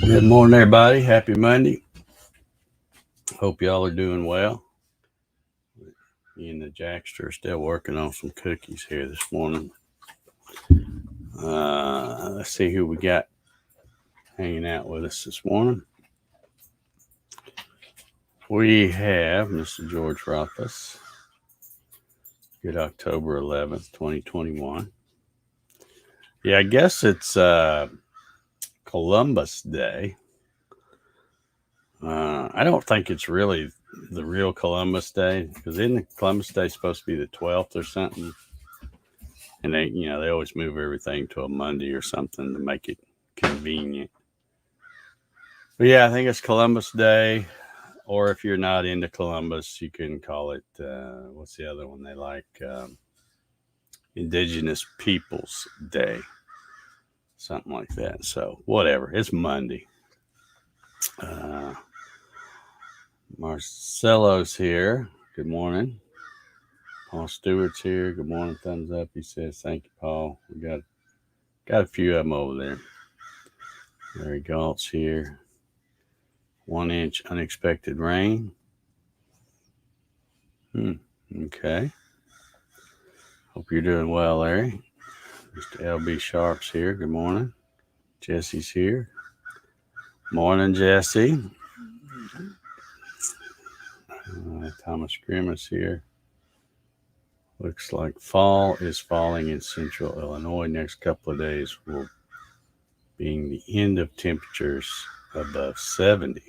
Good morning, everybody. Happy Monday. Hope y'all are doing well. Me and the Jackster are still working on some cookies here this morning. Let's see who we got hanging out with us this morning. We have Mr. George Rothfuss. Good October 11th, 2021. Yeah, I guess it's Columbus Day. I don't think it's really the real Columbus Day, because isn't Columbus Day supposed to be the 12th or something? And they always move everything to a Monday or something to make it convenient. But yeah, I think it's Columbus Day, or if you're not into Columbus, you can call it, what's the other one they like? Indigenous Peoples Day, something like that. So whatever, it's Monday. Marcelo's here. Good morning. Paul Stewart's here. Good morning. Thumbs up. He says, "Thank you, Paul." We got a few of them over there. Larry Galt's here. 1 inch unexpected rain. Okay. Hope you're doing well, Larry. Mr. LB Sharp's here. Good morning. Jesse's here. Morning, Jesse. Thomas Grimace here. Looks like fall is falling in central Illinois. Next couple of days will being the end of temperatures above 70.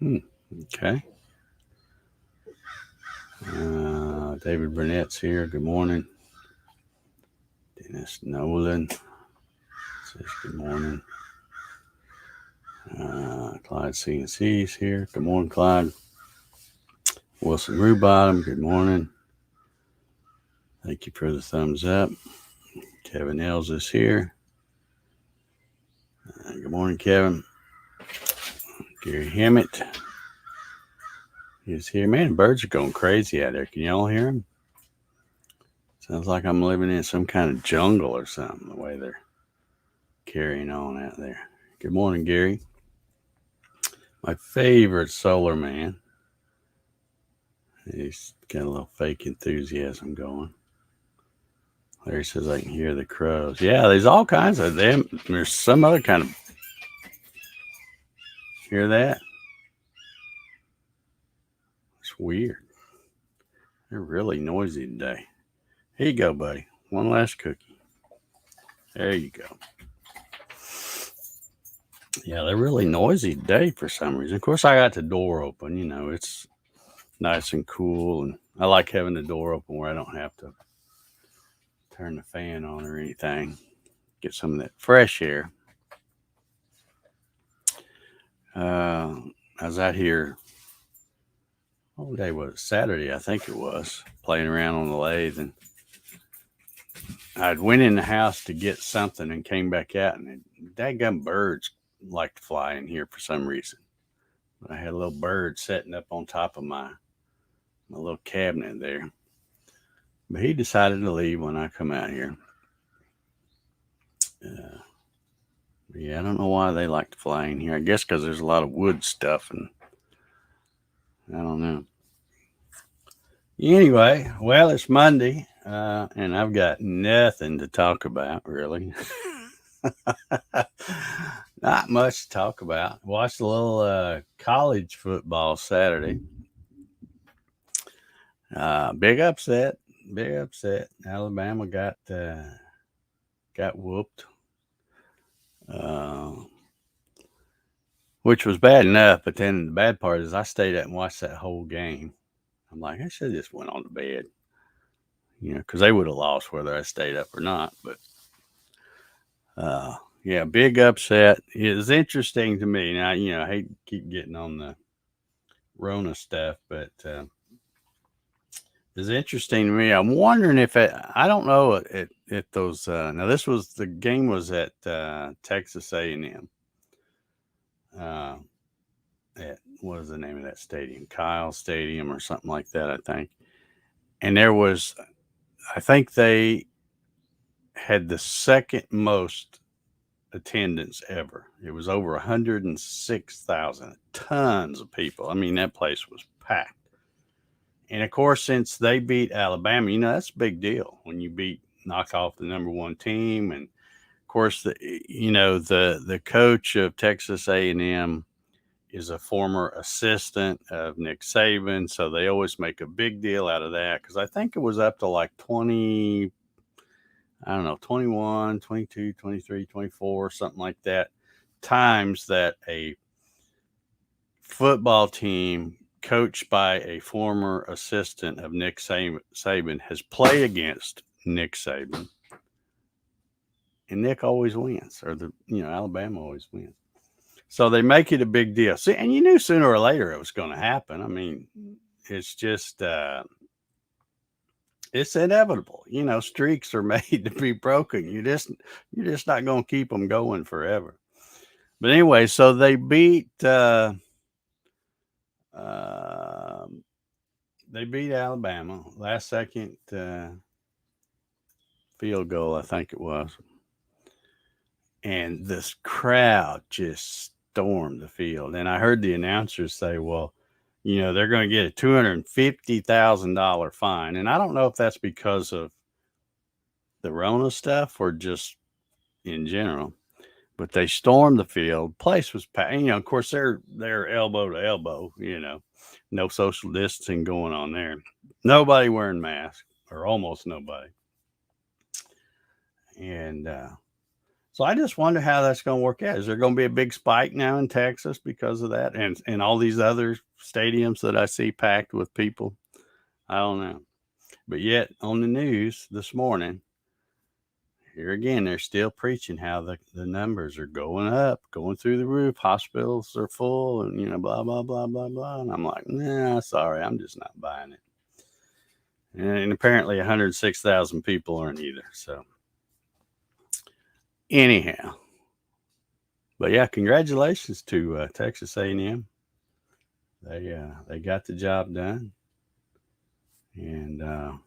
Okay. David Burnett's here. Good morning. Dennis Nolan says good morning. Clyde CNC's here. Good morning, Clyde. Wilson Rubottom, good morning. Thank you for the thumbs up. Kevin Els is here. Good morning, Kevin. Gary Hammett is here. Man, the birds are going crazy out there. Can y'all hear them? Sounds like I'm living in some kind of jungle or something, the way they're carrying on out there. Good morning, Gary. My favorite solar man. He's got a little fake enthusiasm going. Larry says I can hear the crows. Yeah, there's all kinds of them. There's some other kind of... Hear that? It's weird. They're really noisy today. Here you go, buddy. One last cookie. There you go. Yeah, they're really noisy today for some reason. Of course, I got the door open. You know, it's nice and cool. And I like having the door open where I don't have to turn the fan on or anything. Get some of that fresh air. I was out here, what day was it? Saturday, I think it was, playing around on the lathe, and I'd went in the house to get something and came back out, and dadgum birds like to fly in here for some reason. But I had a little bird sitting up on top of my little cabinet there. But he decided to leave when I come out here. Yeah, I don't know why they like to fly in here. I guess because there's a lot of wood stuff, and I don't know. Anyway, well, it's Monday, and I've got nothing to talk about, really. Not much to talk about. Watched a little college football Saturday. Big upset. Alabama got whooped, which was bad enough. But then the bad part is I stayed up and watched that whole game. I'm like, I should have just went on to bed, because they would have lost whether I stayed up or not. But yeah, big upset. It was interesting to me. Now, I hate to keep getting on the Rona stuff, but it's interesting to me. I'm wondering if I don't know if those. Now, the game was at Texas A&M. At what is the name of that stadium? Kyle Stadium or something like that, I think. And I think they had the second most attendance ever. It was over 106,000, tons of people. I mean, that place was packed. And of course, since they beat Alabama, that's a big deal when you knock off the number one team. And of course, the coach of Texas A&M is a former assistant of Nick Saban, so they always make a big deal out of that, because I think it was up to like 20, I don't know, 21, 22, 23, 24, something like that, times that a football team coached by a former assistant of Nick Saban has played against Nick Saban, and Nick always wins, or Alabama always wins. So they make it a big deal. See, and you knew sooner or later it was going to happen. I mean, it's just it's inevitable. Streaks are made to be broken. You're just not going to keep them going forever. But anyway, so they beat Alabama, last second field goal, I think it was. And this crowd just stormed the field. And I heard the announcers say, well, they're going to get a $250,000 fine. And I don't know if that's because of the Rona stuff or just in general. But they stormed the field. Place was packed. Of course, they're elbow to elbow, no social distancing going on there. Nobody wearing masks, or almost nobody. And so I just wonder how that's going to work out. Is there going to be a big spike now in Texas because of that? And all these other stadiums that I see packed with people? I don't know. But yet on the news this morning, here again, they're still preaching how the numbers are going up, going through the roof. Hospitals are full and, blah, blah, blah, blah, blah. And I'm like, nah, sorry, I'm just not buying it. And apparently 106,000 people aren't either. So anyhow, but yeah, congratulations to Texas A&M. They got the job done. And of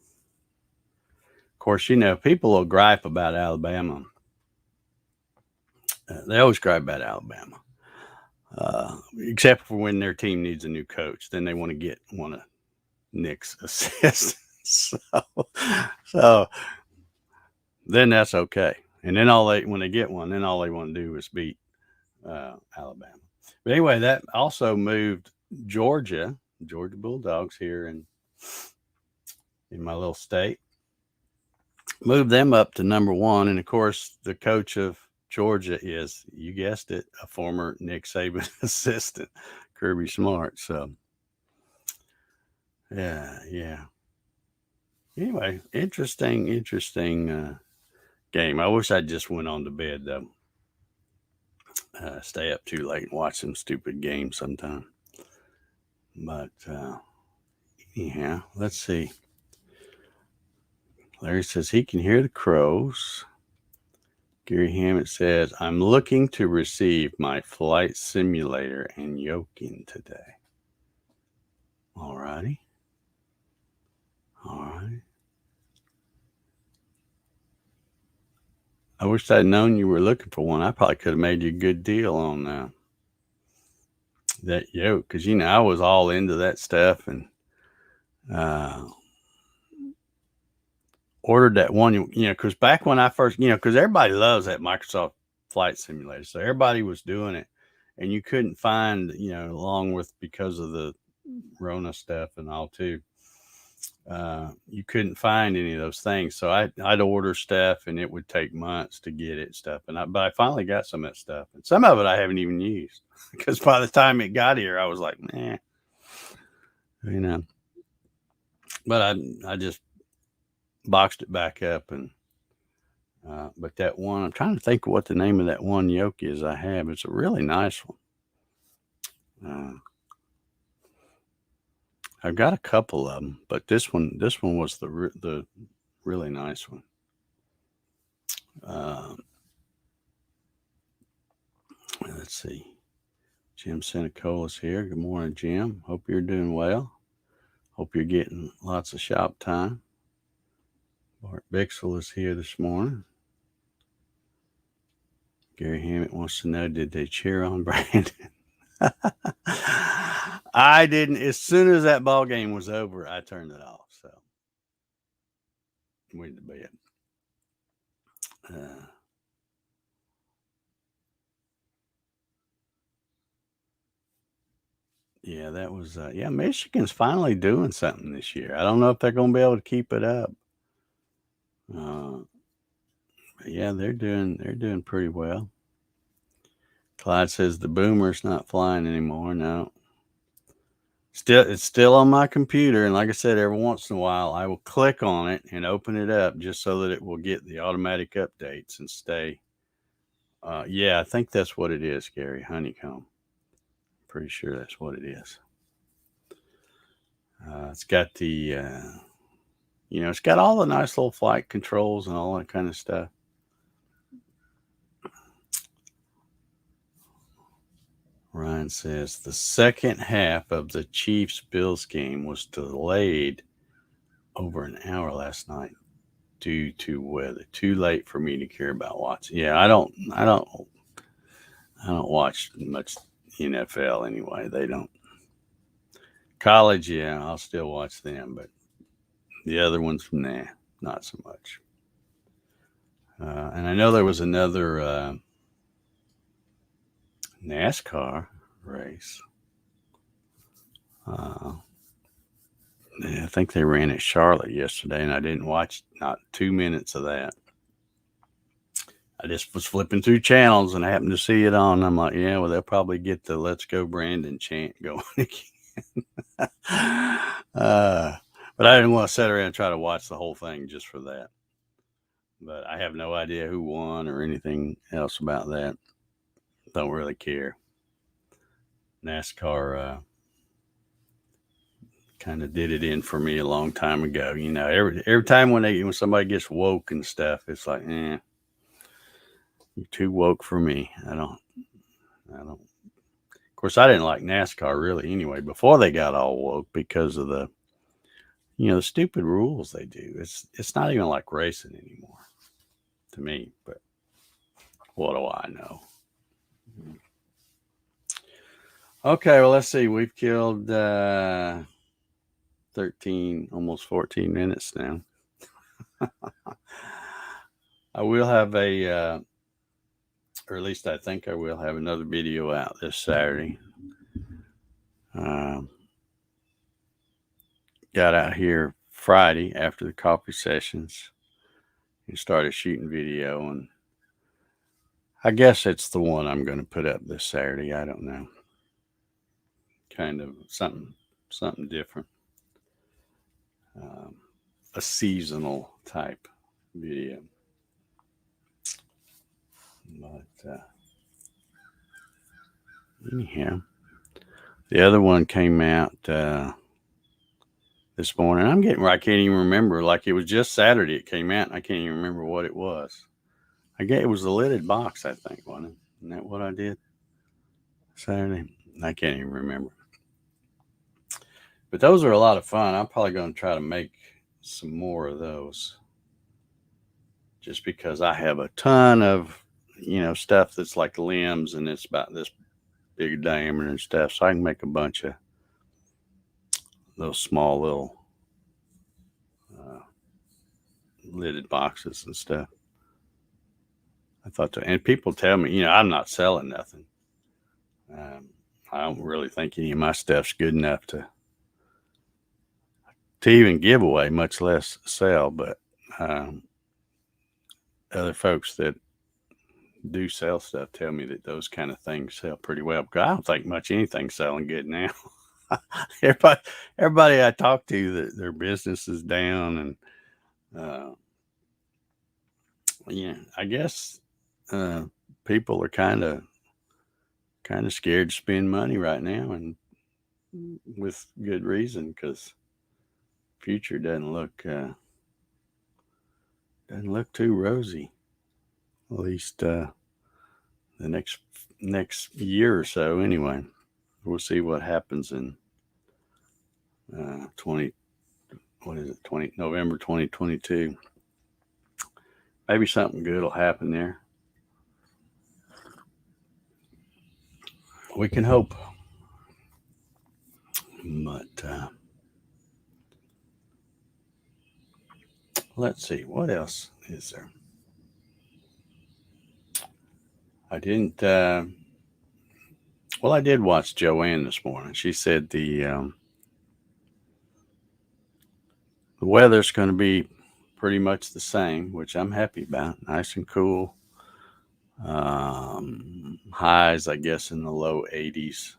course, people will gripe about Alabama. They always gripe about Alabama, except for when their team needs a new coach. Then they want to get one of Nick's assistants. So then that's okay. And then when they get one, then all they want to do is beat Alabama. But anyway, that also moved Georgia Bulldogs here in my little state, moved them up to number one. And of course, the coach of Georgia is, you guessed it, a former Nick Saban assistant, Kirby Smart. So yeah. Anyway, interesting game. I wish I just went on to bed though. Stay up too late and watch some stupid games sometime. But anyhow, let's see. Larry says he can hear the crows. Gary Hammett says, I'm looking to receive my flight simulator and yoking today. All righty. I wish I'd known you were looking for one. I probably could have made you a good deal on that yoke, because I was all into that stuff and ordered that one, because back when I first, because everybody loves that Microsoft Flight Simulator, so everybody was doing it, and you couldn't find, along with, because of the Rona stuff and all too, you couldn't find any of those things. So I'd order stuff and it would take months to get it stuff. But I finally got some of that stuff, and some of it I haven't even used, because by the time it got here, I was like, nah, but I just boxed it back up. And but that one, I'm trying to think of what the name of that one yoke is I have. It's a really nice one. I've got a couple of them, but this one was the really nice one. Let's see. Jim Senecola's here. Good morning, Jim. Hope you're doing well. Hope you're getting lots of shop time. Bart Bixel is here this morning. Gary Hammett wants to know, did they cheer on Brandon? I didn't. As soon as that ball game was over, I turned it off. So went to bed. Yeah, that was. Yeah, Michigan's finally doing something this year. I don't know if they're going to be able to keep it up. Yeah, they're doing pretty well. Clyde says the boomer's not flying anymore. No. It's still on my computer, and like I said, every once in a while I will click on it and open it up just so that it will get the automatic updates and stay. Yeah, I think that's what it is, Gary. Honeycomb. Pretty sure that's what it is. It's got the, it's got all the nice little flight controls and all that kind of stuff. Ryan says the second half of the Chiefs Bills game was delayed over an hour last night due to weather. Too late for me to care about watching. Yeah, I don't watch much NFL anyway. They don't. College, yeah, I'll still watch them, but the other ones, nah, not so much. And I know there was another NASCAR race. I think they ran at Charlotte yesterday, and I didn't watch not 2 minutes of that. I just was flipping through channels and I happened to see it on. I'm like, yeah, well, they'll probably get the "Let's Go Brandon" chant going again. But I didn't want to sit around and try to watch the whole thing just for that. But I have no idea who won or anything else about that. Don't really care. NASCAR kind of did it in for me a long time ago. Every time when somebody gets woke and stuff, it's like, you're too woke for me. I don't. Of course, I didn't like NASCAR really anyway before they got all woke because of the stupid rules they do. It's not even like racing anymore to me. But what do I know? Okay, well, let's see. We've killed 13, almost 14 minutes now. I will have or at least I think I will have another video out this Saturday. Got out here Friday after the coffee sessions and started shooting video, and I guess it's the one I'm going to put up this Saturday. I don't know. Kind of something different. A seasonal type video. But anyhow, the other one came out this morning. I'm getting where I can't even remember. Like it was just Saturday it came out, and I can't even remember what it was. I guess it was the lidded box, I think, wasn't it? Isn't that what I did Saturday? I can't even remember. But those are a lot of fun. I'm probably going to try to make some more of those. Just because I have a ton of, stuff that's like limbs and it's about this big diameter and stuff. So I can make a bunch of those small little lidded boxes and stuff. I thought and people tell me, I'm not selling nothing. I don't really think any of my stuff's good enough to even give away, much less sell. But other folks that do sell stuff tell me that those kind of things sell pretty well. Because I don't think much anything's selling good now. everybody I talk to, their business is down, and I guess people are kind of scared to spend money right now, and with good reason, because future doesn't look too rosy. At least the next year or so. Anyway, we'll see what happens in November 2022. Maybe something good will happen there. we can hope. But let's see, what else is there? I didn't. Well, I did watch Joanne this morning. She said the weather's going to be pretty much the same, which I'm happy about. Nice and cool. Highs, I guess, in the low 80s.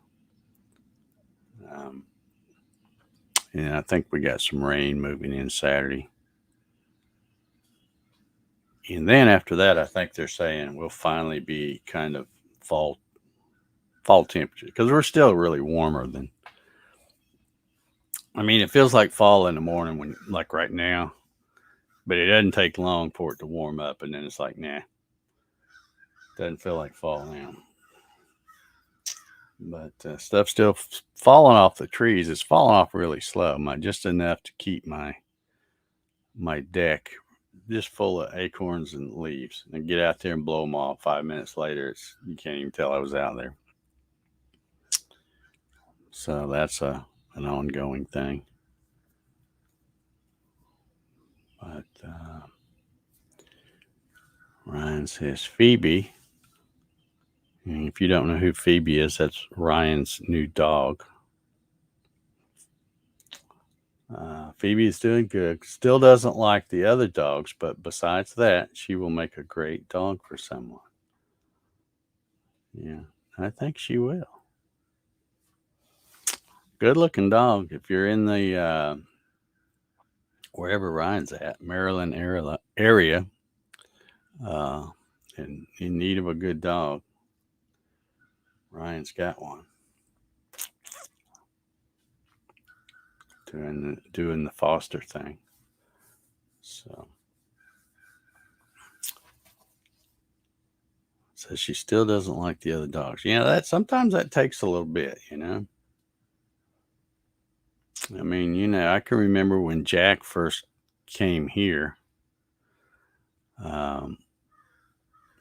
Um, and I think we got some rain moving in Saturday. And then after that, I think they're saying we'll finally be kind of fall temperature, because we're still really warmer than. I mean, it feels like fall in the morning when, like right now, but it doesn't take long for it to warm up, and then it's like, nah, doesn't feel like fall now. But stuff's still falling off the trees. It's falling off really slow, just enough to keep my deck just full of acorns and leaves. And get out there and blow them off. 5 minutes later, you can't even tell I was out there. So that's an ongoing thing. But Ryan says Phoebe. And if you don't know who Phoebe is, that's Ryan's new dog. Phoebe is doing good. Still doesn't like the other dogs, but besides that, she will make a great dog for someone. Yeah, I think she will. Good looking dog. If you're in the wherever Ryan's at, Maryland area, and in need of a good dog, Ryan's got one. Doing the foster thing. So says she still doesn't like the other dogs. That sometimes that takes a little bit, I mean, I can remember when Jack first came here. Of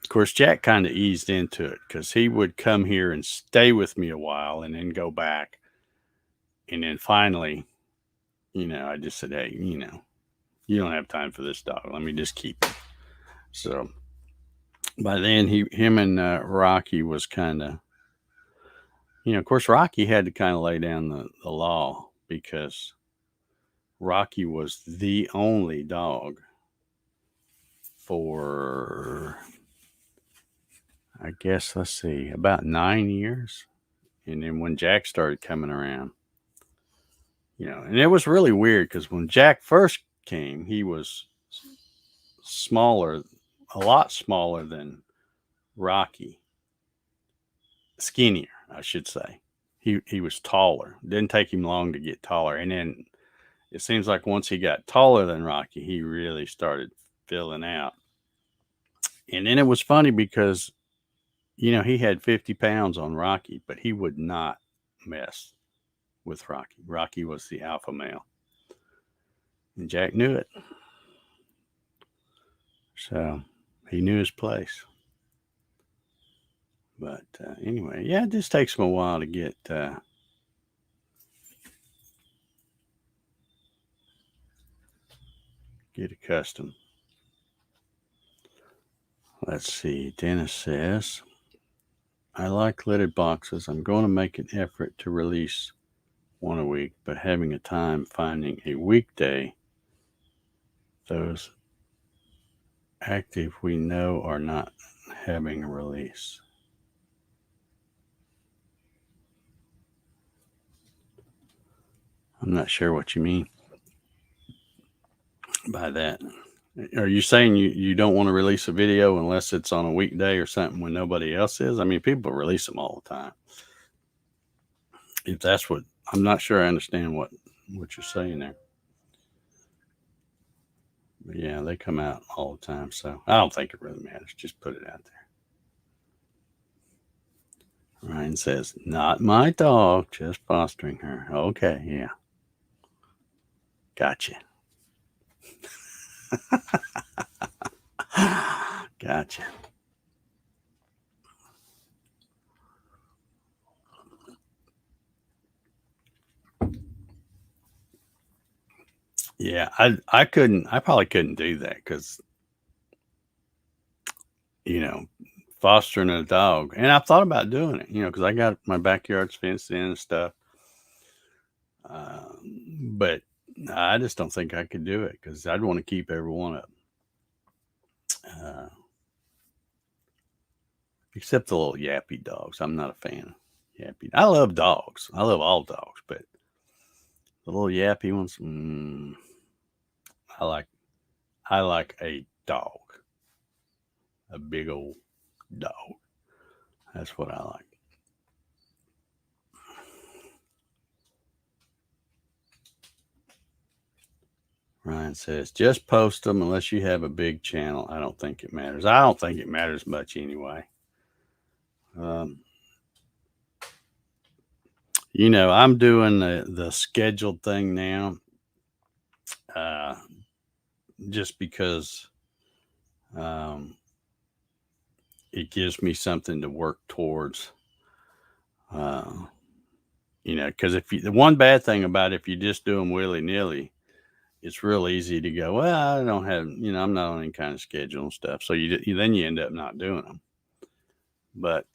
course, Jack kind of eased into it because he would come here and stay with me a while and then go back. And then finally, I just said, hey, you don't have time for this dog. Let me just keep it. So by then, him and Rocky was kind of, of course, Rocky had to kind of lay down the law because Rocky was the only dog for, I guess, let's see, about 9 years. And then when Jack started coming around, and it was really weird because when Jack first came, he was smaller, a lot smaller than Rocky. Skinnier, I should say. He was taller. Didn't take him long to get taller. And then it seems like once he got taller than Rocky, he really started filling out. And then it was funny because, he had 50 pounds on Rocky, but he would not mess with Rocky. Rocky was the alpha male. And Jack knew it. So he knew his place. But anyway, yeah, it just takes him a while to get accustomed. Let's see. Dennis says, I like lidded boxes. I'm going to make an effort to release one a week, but having a time finding a weekday, those active we know are not having a release. I'm not sure what you mean by that. Are you saying you don't want to release a video unless it's on a weekday or something when nobody else is? I mean, people release them all the time. If that's what, I'm not sure I understand what you're saying there. But yeah, they come out all the time, so I don't think it really matters. Just put it out there. Ryan says, not my dog, just fostering her. Okay, yeah. Gotcha. Gotcha. Yeah, I probably couldn't do that because, you know, fostering a dog, and I thought about doing it, because I got my backyard's fenced in and stuff. But I just don't think I could do it because I'd want to keep every one of them, except the little yappy dogs. I'm not a fan of yappy. I love dogs. I love all dogs, but the little yappy ones, I like. I like a dog, a big old dog. That's what I like. Ryan says, just post them unless you have a big channel. I don't think it matters. I don't think it matters much anyway. Um, I'm doing the scheduled thing now, uh, just because um, it gives me something to work towards. Uh, because the one bad thing about it, if you just do them willy nilly, it's real easy to go, well, I don't have, I'm not on any kind of schedule and stuff. So then you end up not doing them. But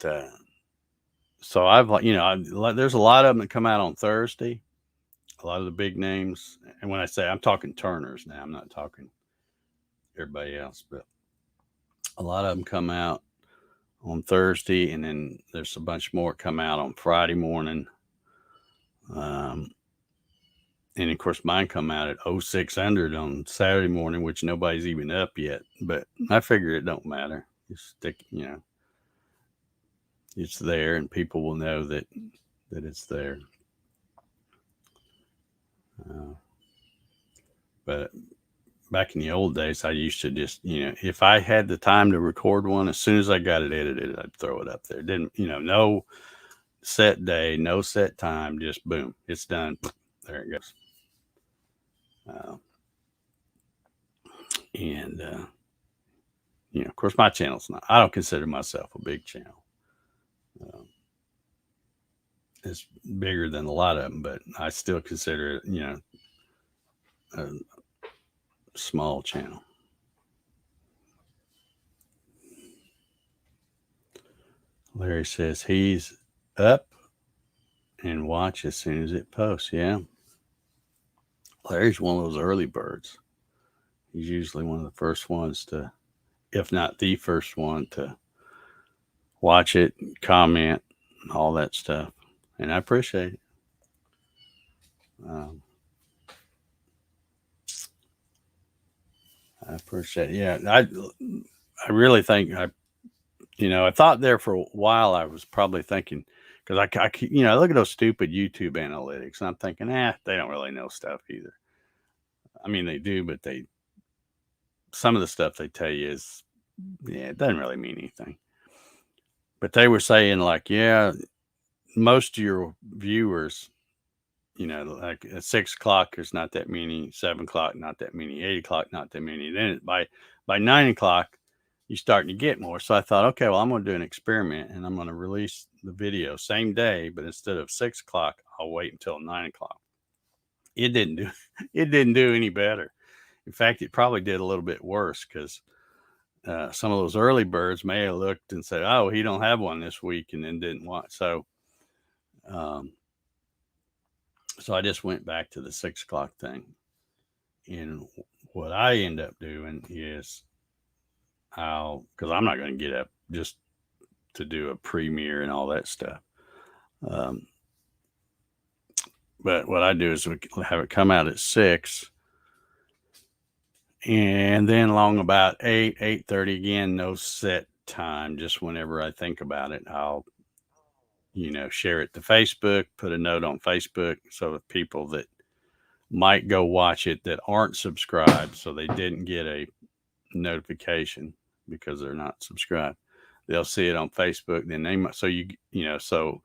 so there's a lot of them that come out on Thursday, a lot of the big names. And when I say, I'm talking Turners now, I'm not talking everybody else, but a lot of them come out on Thursday, and then there's a bunch more come out on Friday morning. And of course, mine come out at 0600 on Saturday morning, which nobody's even up yet. But I figure it don't matter. It's there, and people will know that it's there. But back in the old days, I used to just, if I had the time to record one, as soon as I got it edited, I'd throw it up there. Didn't, no set day, no set time, just boom, it's done. There it goes. And of course, my channel's not. I don't consider myself a big channel. It's bigger than a lot of them, but I still consider it, a small channel. Larry says he's up and watch as soon as it posts. Yeah. Larry's one of those early birds. He's usually one of the first ones to, if not the first one to watch it, comment, all that stuff. And I appreciate it. I appreciate it. Yeah. I really think I thought there for a while, I was probably thinking, because I look at those stupid YouTube analytics, and I'm thinking, they don't really know stuff either. I mean, they do, but some of the stuff they tell you is, it doesn't really mean anything. But they were saying, like, yeah, most of your viewers, like at 6 o'clock, there's not that many, 7 o'clock, not that many, 8 o'clock, not that many. Then by 9 o'clock, you're starting to get more. So I thought, okay, well, I'm going to do an experiment, and I'm going to release the video same day, but instead of 6 o'clock, I'll wait until 9 o'clock. It didn't do any better. In fact, it probably did a little bit worse, because some of those early birds may have looked and said, "Oh, he don't have one this week," and then didn't watch. So I just went back to the 6 o'clock thing. And what I end up doing is because I'm not going to get up just to do a premiere and all that stuff. But what I do is we have it come out at 6, and then along about 8:30 again, no set time, just whenever I think about it, I'll share it to Facebook, put a note on Facebook, so that people that might go watch it that aren't subscribed, so they didn't get a notification because they're not subscribed, they'll see it on Facebook. Then so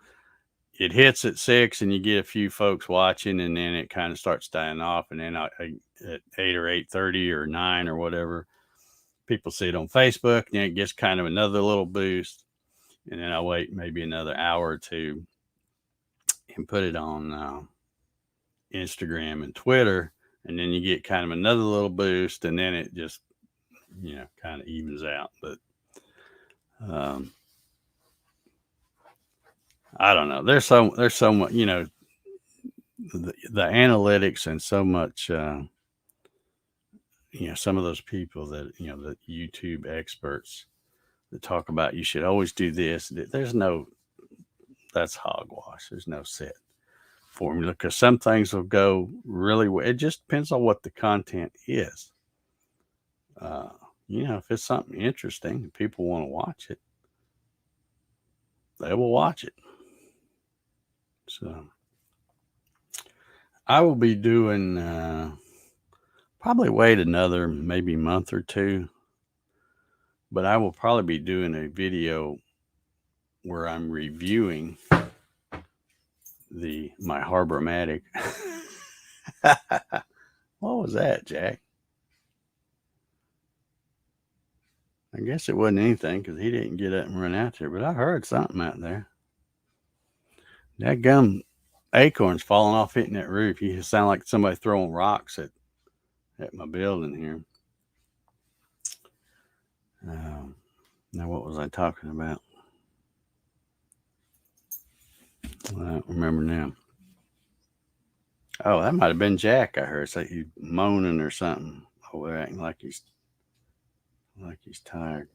it hits at 6, and you get a few folks watching, and then it kind of starts dying off. And then at 8 or 8:30 or 9 or whatever, people see it on Facebook, and it gets kind of another little boost. And then I wait maybe another hour or two and put it on Instagram and Twitter. and then you get kind of another little boost, and then it just, kind of evens out. But I don't know. There's so much, the analytics and so much, some of those people that, the YouTube experts that talk about you should always do this. That's hogwash. There's no set formula because some things will go really well. It just depends on what the content is. If it's something interesting and people want to watch it, they will watch it. So I will be doing, probably wait another maybe month or two, but I will probably be doing a video where I'm reviewing my Harbormatic. What was that, Jack? I guess it wasn't anything because he didn't get up and run out there, but I heard something out there. That gum acorns falling off hitting that roof. You sound like somebody throwing rocks at my building here. Now, what was I talking about? I don't remember now. Oh, that might have been Jack. I heard say he moaning or something over there, acting like he's tired.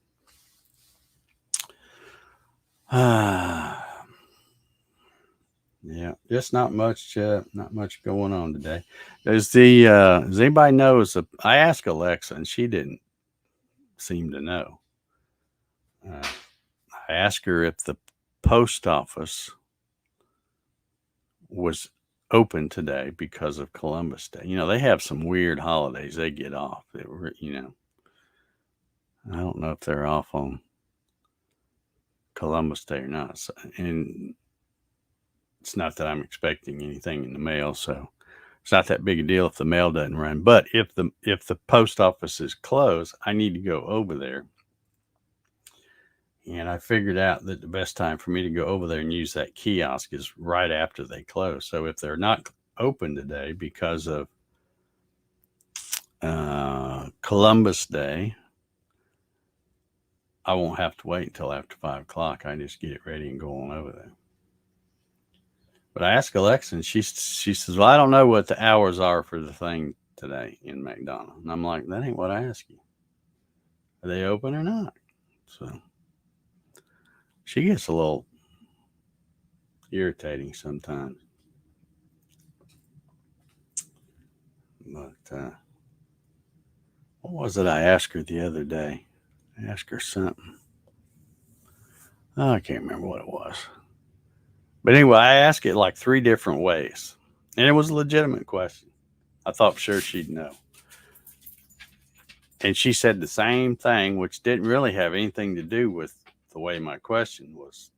Yeah, just not much going on today. Does anybody knows? I asked Alexa and she didn't seem to know. I asked her if the post office was open today because of Columbus Day. They have some weird holidays they get off. I don't know if they're off on Columbus Day or not. And it's not that I'm expecting anything in the mail, so it's not that big a deal if the mail doesn't run. But if the post office is closed, I need to go over there. And I figured out that the best time for me to go over there and use that kiosk is right after they close. So if they're not open today because of Columbus Day, I won't have to wait until after 5 o'clock. I just get it ready and go on over there. But I asked Alexa, and she says, "Well, I don't know what the hours are for the thing today in McDonald." And I'm like, "That ain't what I asked you. Are they open or not?" So she gets a little irritating sometimes. But what was it I asked her the other day? I asked her something. Oh, I can't remember what it was. But anyway, I asked it like 3 different ways. And it was a legitimate question. I thought for sure she'd know. And she said the same thing, which didn't really have anything to do with the way my question was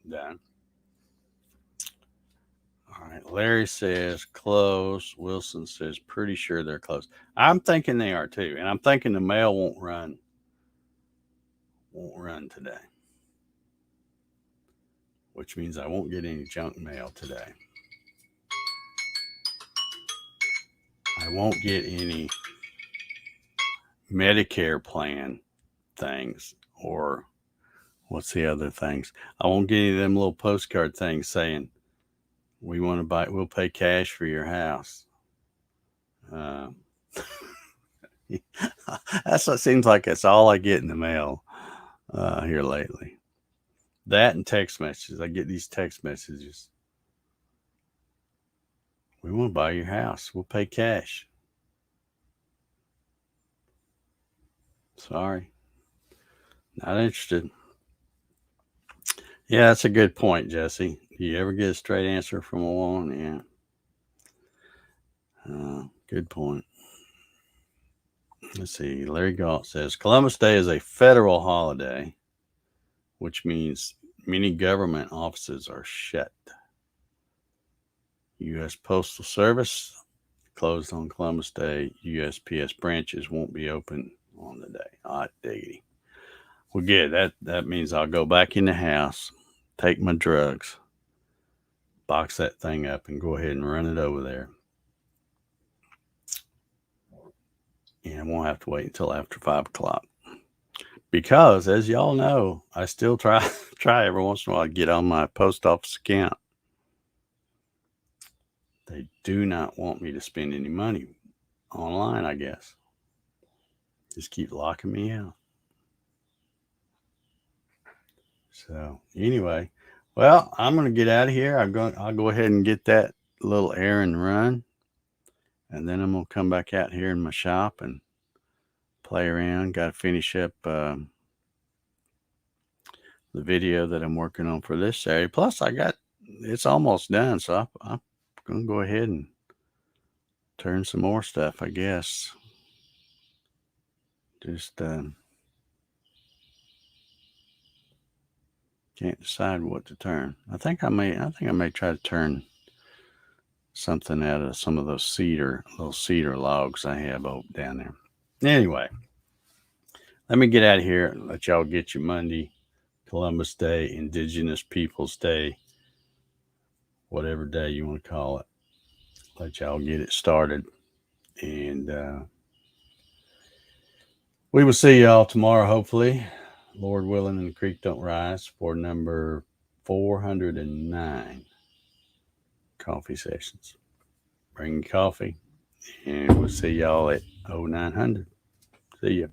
done. All right. Larry says close. Wilson says pretty sure they're closed. I'm thinking they are too. And I'm thinking the mail won't run today. Which means I won't get any junk mail today. I won't get any Medicare plan things, or what's the other things? I won't get any of them little postcard things saying we'll pay cash for your house. That's what seems like that's all I get in the mail here lately. That and text messages. I get these text messages. We want to buy your house. We'll pay cash. Sorry. Not interested. Yeah, that's a good point, Jesse. Do you ever get a straight answer from a woman? Yeah. Good point. Let's see. Larry Galt says Columbus Day is a federal holiday, which means many government offices are shut. U.S. Postal Service closed on Columbus Day. USPS branches won't be open on the day. Hot diggity. Well, good. That means I'll go back in the house, take my drugs, box that thing up, and go ahead and run it over there. and won't have to wait until after 5 o'clock. Because as y'all know, I still try every once in a while to get on my post office account. They do not want me to spend any money online, I guess. Just keep locking me out. So anyway, well, I'm gonna get out of here. I'll go ahead and get that little errand run, and then I'm gonna come back out here in my shop and play around. Got to finish up the video that I'm working on for this Saturday. Plus, it's almost done, so I'm gonna go ahead and turn some more stuff, I guess. Just can't decide what to turn. I think I may try to turn something out of some of those cedar logs I have down there. Anyway, let me get out of here and let y'all get your Monday, Columbus Day, Indigenous Peoples Day, whatever day you want to call it. Let y'all get it started. And we will see y'all tomorrow, hopefully, Lord willing, and the creek don't rise, for number 409 coffee sessions. Bring your coffee, and we'll see y'all at 0900. See ya.